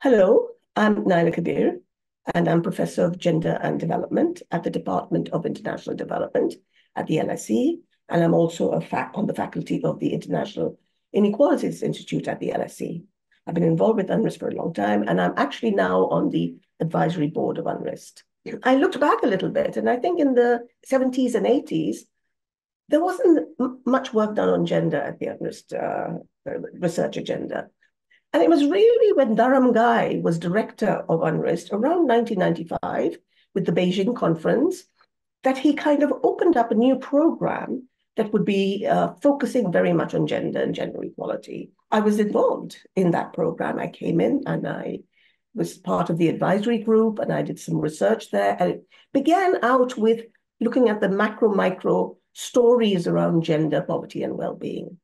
Hello, I'm Naila Kabeer, and I'm Professor of Gender and Development at the Department of International Development at the LSE, and I'm also on the faculty of the International Inequalities Institute at the LSE. I've been involved with UNRISD for a long time, and I'm actually now on the advisory board of UNRISD. I looked back a little bit, and I think in the 70s and 80s, there wasn't much work done on gender at the UNRISD research agenda. And it was really when Dharam Ghai was director of UNRISD around 1995 with the Beijing conference that he kind of opened up a new program that would be focusing very much on gender and gender equality. I was involved in that program. I came in and I was part of the advisory group and I did some research there. And it began out with looking at the macro, micro stories around gender, poverty, and well-being.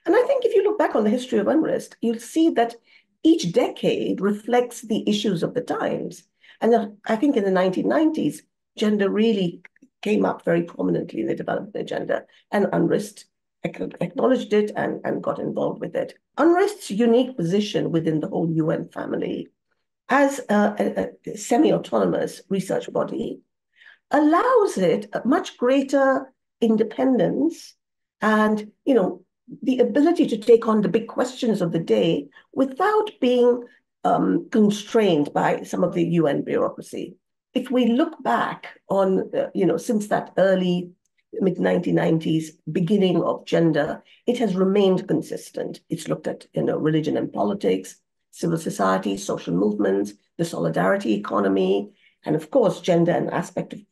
And I think if you look back on the history of UNRISD, you'll see that each decade reflects the issues of the times. And I think in the 1990s, gender really came up very prominently in the development agenda, and UNRISD acknowledged it and got involved with it. UNRISD's unique position within the whole UN family as a semi-autonomous research body allows it a much greater independence and, the ability to take on the big questions of the day without being constrained by some of the UN bureaucracy. If we look back on, since that early mid-1990s beginning of gender, it has remained consistent. It's looked at, religion and politics, civil society, social movements, the solidarity economy, and of course, gender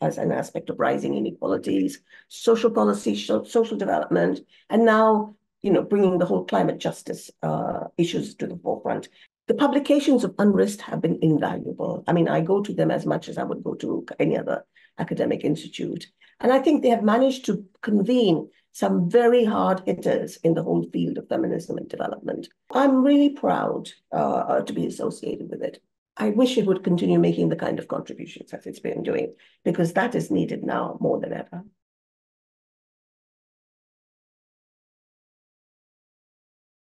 as an aspect of rising inequalities, social policy, social development, and now bringing the whole climate justice issues to the forefront. The publications of UNRISD have been invaluable. I mean, I go to them as much as I would go to any other academic institute. And I think they have managed to convene some very hard hitters in the whole field of feminism and development. I'm really proud to be associated with it. I wish it would continue making the kind of contributions that it's been doing, because that is needed now more than ever.